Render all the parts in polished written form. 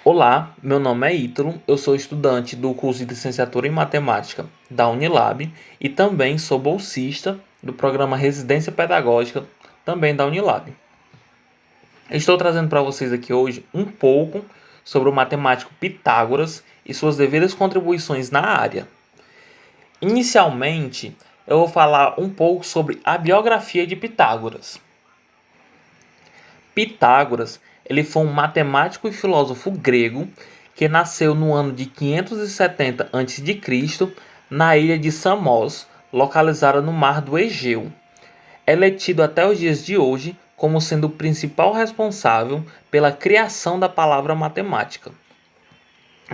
Olá, meu nome é Ítalo, eu sou estudante do curso de Licenciatura em Matemática da Unilab e também sou bolsista do programa Residência Pedagógica, também da Unilab. Estou trazendo para vocês aqui hoje um pouco sobre o matemático Pitágoras e suas devidas contribuições na área. Inicialmente, eu vou falar um pouco sobre a biografia de Pitágoras. Pitágoras, ele foi um matemático e filósofo grego que nasceu no ano de 570 a.C. na ilha de Samos, localizada no mar do Egeu. É tido até os dias de hoje como sendo o principal responsável pela criação da palavra matemática,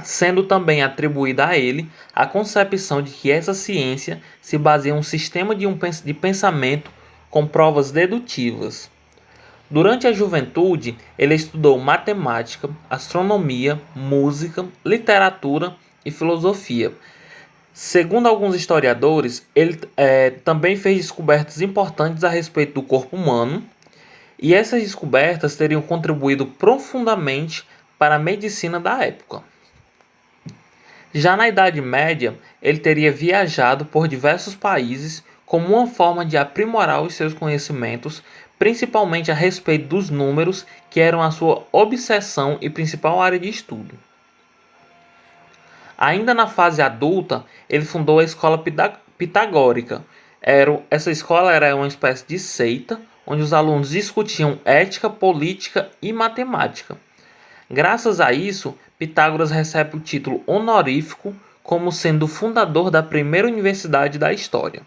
sendo também atribuída a ele a concepção de que essa ciência se baseia em um sistema de pensamento com provas dedutivas. Durante a juventude, ele estudou matemática, astronomia, música, literatura e filosofia. Segundo alguns historiadores, ele também fez descobertas importantes a respeito do corpo humano, e essas descobertas teriam contribuído profundamente para a medicina da época. Já na Idade Média, ele teria viajado por diversos países como uma forma de aprimorar os seus conhecimentos, principalmente a respeito dos números, que eram a sua obsessão e principal área de estudo. Ainda na fase adulta, ele fundou a escola pitagórica. Essa escola era uma espécie de seita, onde os alunos discutiam ética, política e matemática. Graças a isso, Pitágoras recebe o título honorífico como sendo o fundador da primeira universidade da história.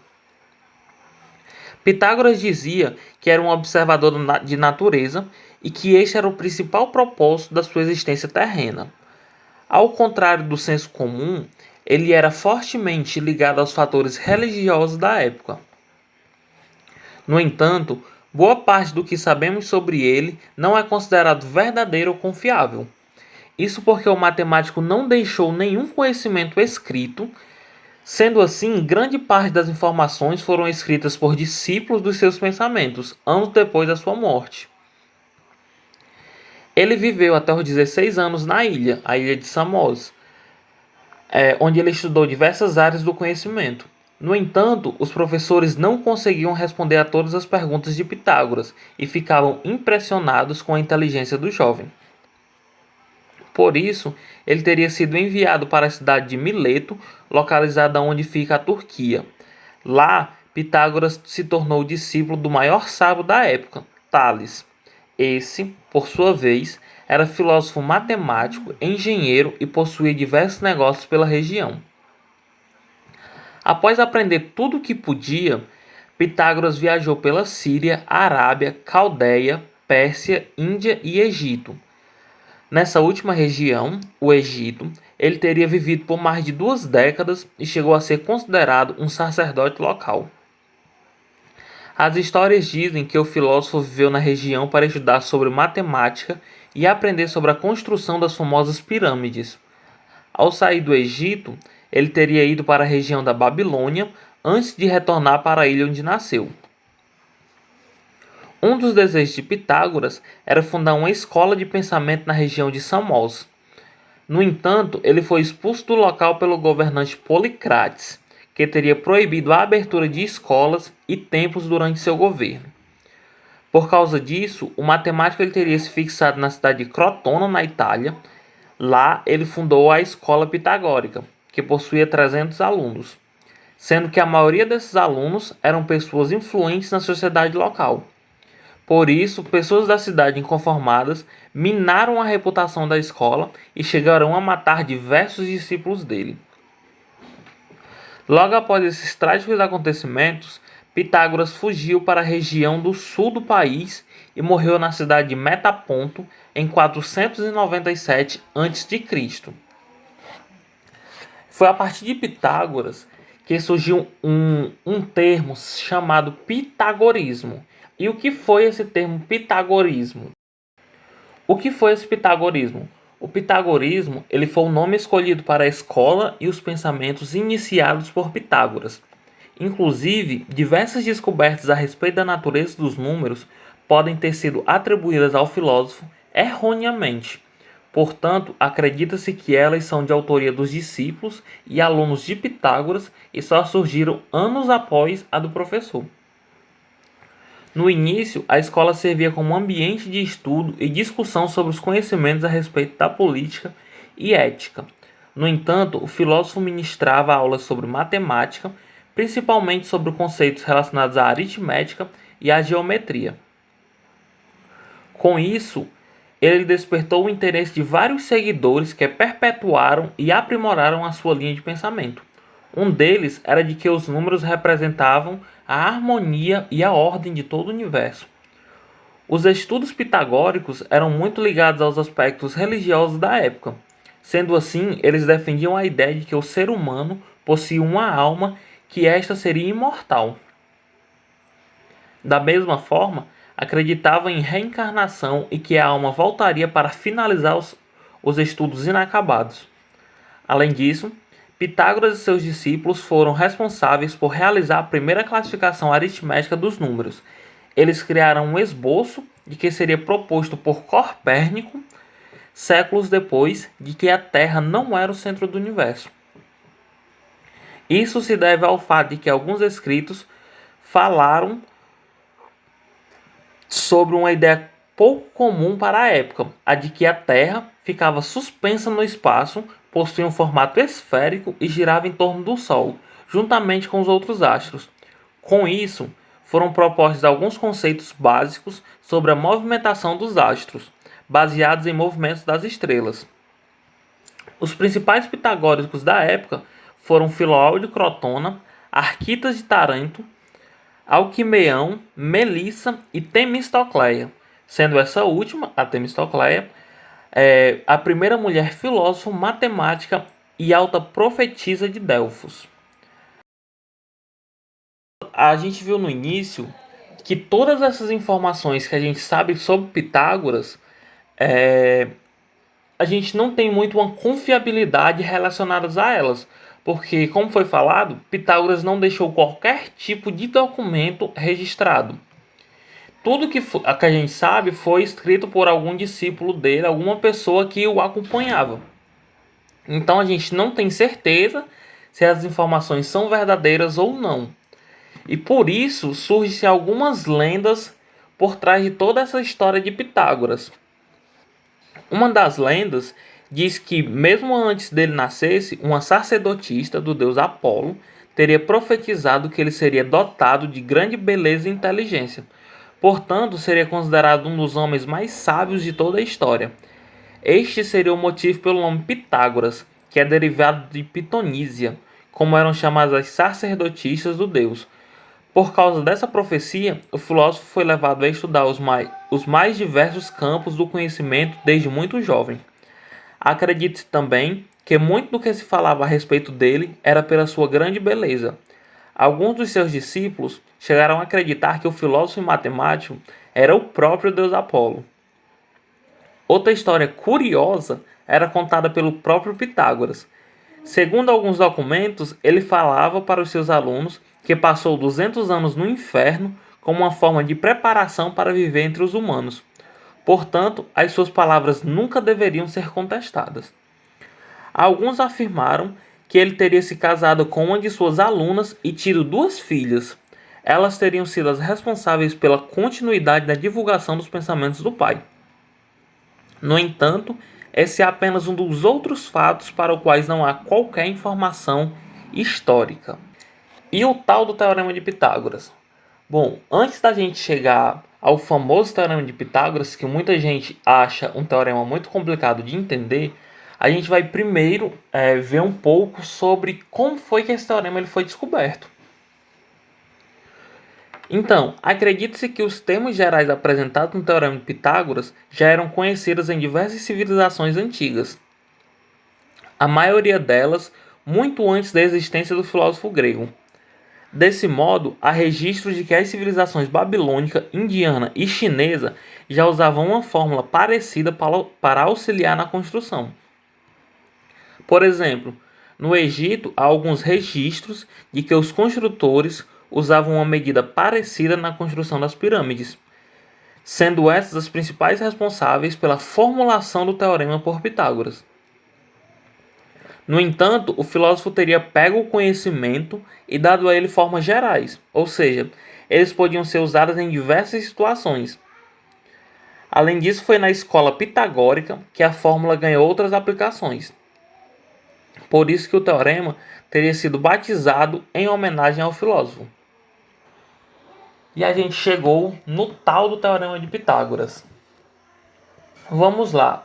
Pitágoras dizia que era um observador de natureza e que este era o principal propósito da sua existência terrena. Ao contrário do senso comum, ele era fortemente ligado aos fatores religiosos da época. No entanto, boa parte do que sabemos sobre ele não é considerado verdadeiro ou confiável. Isso porque o matemático não deixou nenhum conhecimento escrito, sendo assim, grande parte das informações foram escritas por discípulos dos seus pensamentos, anos depois da sua morte. Ele viveu até os 16 anos na ilha, a ilha de Samos, onde ele estudou diversas áreas do conhecimento. No entanto, os professores não conseguiam responder a todas as perguntas de Pitágoras e ficavam impressionados com a inteligência do jovem. Por isso, ele teria sido enviado para a cidade de Mileto, localizada onde fica a Turquia. Lá, Pitágoras se tornou discípulo do maior sábio da época, Tales. Esse, por sua vez, era filósofo matemático, engenheiro e possuía diversos negócios pela região. Após aprender tudo o que podia, Pitágoras viajou pela Síria, Arábia, Caldeia, Pérsia, Índia e Egito. Nessa última região, o Egito, ele teria vivido por mais de 2 décadas e chegou a ser considerado um sacerdote local. As histórias dizem que o filósofo viveu na região para estudar sobre matemática e aprender sobre a construção das famosas pirâmides. Ao sair do Egito, ele teria ido para a região da Babilônia antes de retornar para a ilha onde nasceu. Um dos desejos de Pitágoras era fundar uma escola de pensamento na região de Samos. No entanto, ele foi expulso do local pelo governante Policrates, que teria proibido a abertura de escolas e templos durante seu governo. Por causa disso, o matemático ele teria se fixado na cidade de Crotona, na Itália. Lá, ele fundou a Escola Pitagórica, que possuía 300 alunos, sendo que a maioria desses alunos eram pessoas influentes na sociedade local. Por isso, pessoas da cidade inconformadas minaram a reputação da escola e chegaram a matar diversos discípulos dele. Logo após esses trágicos acontecimentos, Pitágoras fugiu para a região do sul do país e morreu na cidade de Metaponto em 497 a.C. Foi a partir de Pitágoras que surgiu um termo chamado pitagorismo. E o que foi esse termo pitagorismo? O que foi esse pitagorismo? O pitagorismo ele foi o nome escolhido para a escola e os pensamentos iniciados por Pitágoras. Inclusive, diversas descobertas a respeito da natureza dos números podem ter sido atribuídas ao filósofo erroneamente. Portanto, acredita-se que elas são de autoria dos discípulos e alunos de Pitágoras e só surgiram anos após a do professor. No início, a escola servia como ambiente de estudo e discussão sobre os conhecimentos a respeito da política e ética. No entanto, o filósofo ministrava aulas sobre matemática, principalmente sobre conceitos relacionados à aritmética e à geometria. Com isso, ele despertou o interesse de vários seguidores que perpetuaram e aprimoraram a sua linha de pensamento. Um deles era de que os números representavam a harmonia e a ordem de todo o universo. Os estudos pitagóricos eram muito ligados aos aspectos religiosos da época. Sendo assim, eles defendiam a ideia de que o ser humano possuía uma alma, que esta seria imortal. Da mesma forma, acreditavam em reencarnação e que a alma voltaria para finalizar os estudos inacabados. Além disso, Pitágoras e seus discípulos foram responsáveis por realizar a primeira classificação aritmética dos números. Eles criaram um esboço de que seria proposto por Copérnico séculos depois de que a Terra não era o centro do universo. Isso se deve ao fato de que alguns escritos falaram sobre uma ideia pouco comum para a época, a de que a Terra ficava suspensa no espaço, possuía um formato esférico e girava em torno do Sol, juntamente com os outros astros. Com isso, foram propostos alguns conceitos básicos sobre a movimentação dos astros, baseados em movimentos das estrelas. Os principais pitagóricos da época foram Filóao de Crotona, Arquitas de Taranto, Alquimeão, Melissa e Temistocleia, sendo essa última, a Temistocleia, a primeira mulher filósofa, matemática e alta profetisa de Delfos. A gente viu no início que todas essas informações que a gente sabe sobre Pitágoras, a gente não tem muito uma confiabilidade relacionadas a elas, porque, como foi falado, Pitágoras não deixou qualquer tipo de documento registrado. Tudo que a gente sabe foi escrito por algum discípulo dele, alguma pessoa que o acompanhava. Então a gente não tem certeza se as informações são verdadeiras ou não. E por isso surgem algumas lendas por trás de toda essa história de Pitágoras. Uma das lendas diz que, mesmo antes dele nascesse, uma sacerdotista do deus Apolo teria profetizado que ele seria dotado de grande beleza e inteligência. Portanto, seria considerado um dos homens mais sábios de toda a história. Este seria o motivo pelo nome Pitágoras, que é derivado de Pitonísia, como eram chamadas as sacerdotisas do deus. Por causa dessa profecia, o filósofo foi levado a estudar os mais diversos campos do conhecimento desde muito jovem. Acredite-se também que muito do que se falava a respeito dele era pela sua grande beleza. Alguns dos seus discípulos chegaram a acreditar que o filósofo e matemático era o próprio deus Apolo. Outra história curiosa era contada pelo próprio Pitágoras. Segundo alguns documentos, ele falava para os seus alunos que passou 200 anos no inferno como uma forma de preparação para viver entre os humanos. Portanto, as suas palavras nunca deveriam ser contestadas. Alguns afirmaram que ele teria se casado com uma de suas alunas e tido 2 filhas. Elas teriam sido as responsáveis pela continuidade da divulgação dos pensamentos do pai. No entanto, esse é apenas um dos outros fatos para os quais não há qualquer informação histórica. E o tal do Teorema de Pitágoras? Bom, antes da gente chegar ao famoso Teorema de Pitágoras, que muita gente acha um teorema muito complicado de entender, a gente vai primeiro ver um pouco sobre como foi que esse teorema ele foi descoberto. Então, acredita-se que os termos gerais apresentados no Teorema de Pitágoras já eram conhecidos em diversas civilizações antigas. A maioria delas muito antes da existência do filósofo grego. Desse modo, há registros de que as civilizações babilônica, indiana e chinesa já usavam uma fórmula parecida para auxiliar na construção. Por exemplo, no Egito há alguns registros de que os construtores usavam uma medida parecida na construção das pirâmides. sendo essas as principais responsáveis pela formulação do teorema por Pitágoras. No entanto, o filósofo teria pego o conhecimento e dado a ele formas gerais, ou seja, eles podiam ser usados em diversas situações. Além disso, foi na escola pitagórica que a fórmula ganhou outras aplicações. Por isso que o teorema teria sido batizado em homenagem ao filósofo. E a gente chegou no tal do teorema de Pitágoras. Vamos lá.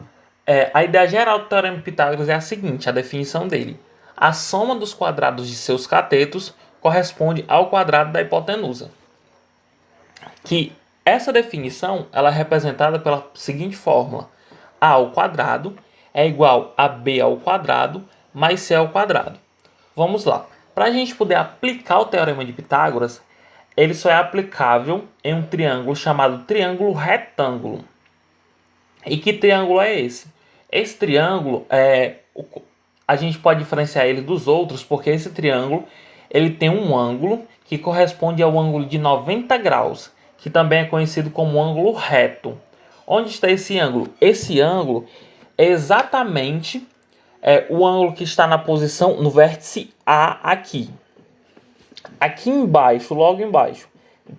A ideia geral do teorema de Pitágoras é a seguinte, a definição dele. A soma dos quadrados de seus catetos corresponde ao quadrado da hipotenusa. Que essa definição ela é representada pela seguinte fórmula. A ao quadrado é igual a b ao quadrado mais c ao quadrado. Vamos lá. Para a gente poder aplicar o teorema de Pitágoras, ele só é aplicável em um triângulo chamado triângulo retângulo. E que triângulo é esse? Esse triângulo, a gente pode diferenciar ele dos outros porque esse triângulo ele tem um ângulo que corresponde ao ângulo de 90 graus, que também é conhecido como ângulo reto. Onde está esse ângulo? Esse ângulo é exatamente o ângulo que está na posição no vértice A aqui. Aqui embaixo, logo embaixo,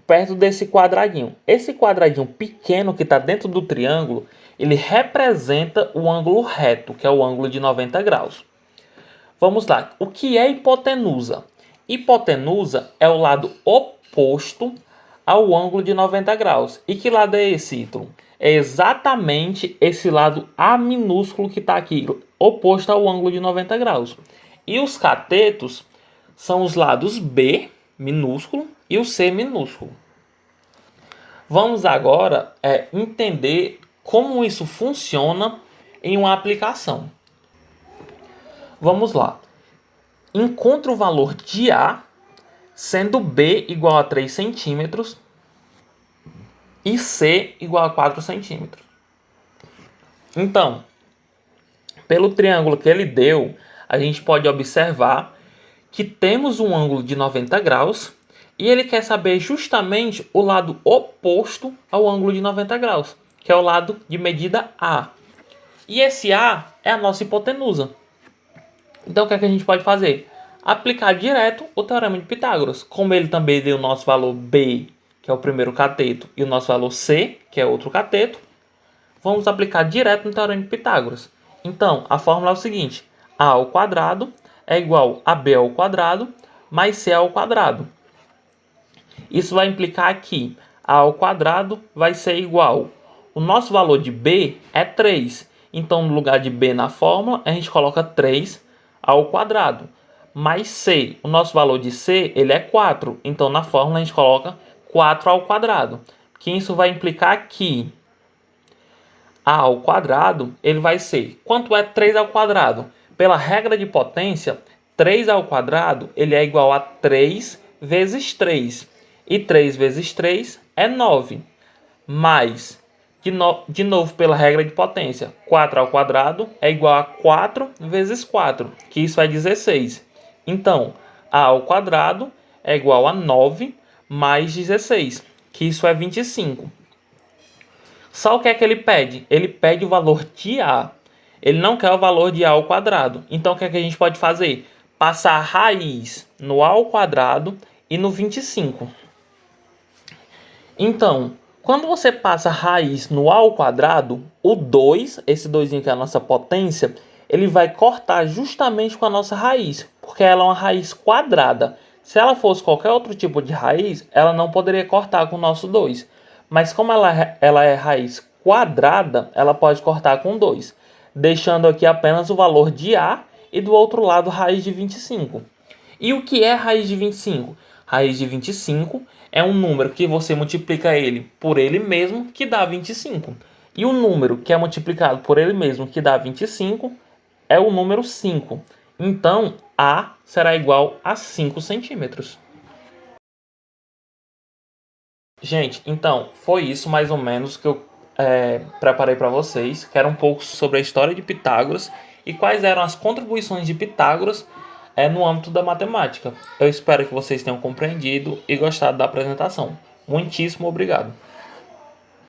perto desse quadradinho. Esse quadradinho pequeno que está dentro do triângulo, ele representa o ângulo reto, que é o ângulo de 90 graus. Vamos lá. O que é hipotenusa? Hipotenusa é o lado oposto ao ângulo de 90 graus. E que lado é esse, Ítalo? É exatamente esse lado A minúsculo que está aqui, oposto ao ângulo de 90 graus. E os catetos são os lados B minúsculo e o C minúsculo. Vamos agora entender como isso funciona em uma aplicação. Vamos lá. Encontre o valor de A, sendo B igual a 3 centímetros e C igual a 4 centímetros. Então, pelo triângulo que ele deu, a gente pode observar que temos um ângulo de 90 graus e ele quer saber justamente o lado oposto ao ângulo de 90 graus, que é o lado de medida A. E esse A é a nossa hipotenusa. Então o que é que a gente pode fazer? Aplicar direto o teorema de Pitágoras. Como ele também deu o nosso valor B, que é o primeiro cateto, e o nosso valor C, que é outro cateto, vamos aplicar direto no teorema de Pitágoras. Então, a fórmula é o seguinte. A ao quadrado é igual a B ao quadrado mais C ao quadrado. Isso vai implicar que A ao quadrado vai ser igual. O nosso valor de B é 3. Então, no lugar de B na fórmula, a gente coloca 3 ao quadrado. Mais C. O nosso valor de C ele é 4. Então, na fórmula, a gente coloca 4 ao quadrado. Que isso vai implicar que A ao quadrado ele vai ser... Quanto é 3 ao quadrado? Pela regra de potência, 3 ao quadrado ele é igual a 3 vezes 3. E 3 vezes 3 é 9. Mais, de novo pela regra de potência, 4 ao quadrado é igual a 4 vezes 4, que isso é 16. Então, A ao quadrado é igual a 9 mais 16, que isso é 25. Só o que é que ele pede? Ele pede o valor de A. Ele não quer o valor de A ao quadrado. Então, o que é que a gente pode fazer? Passar a raiz no A ao quadrado e no 25. Então, quando você passa a raiz no A ao quadrado, o 2, esse 2 que é a nossa potência, ele vai cortar justamente com a nossa raiz, porque ela é uma raiz quadrada. Se ela fosse qualquer outro tipo de raiz, ela não poderia cortar com o nosso 2. Mas como ela é raiz quadrada, ela pode cortar com 2, deixando aqui apenas o valor de A e do outro lado raiz de 25. E o que é raiz de 25? Raiz de 25 é um número que você multiplica ele por ele mesmo, que dá 25. E o número que é multiplicado por ele mesmo, que dá 25, é o número 5. Então, A será igual a 5 centímetros. Gente, então, foi isso mais ou menos que eu preparei para vocês, que era um pouco sobre a história de Pitágoras e quais eram as contribuições de Pitágoras no âmbito da matemática. Eu espero que vocês tenham compreendido e gostado da apresentação. Muitíssimo obrigado.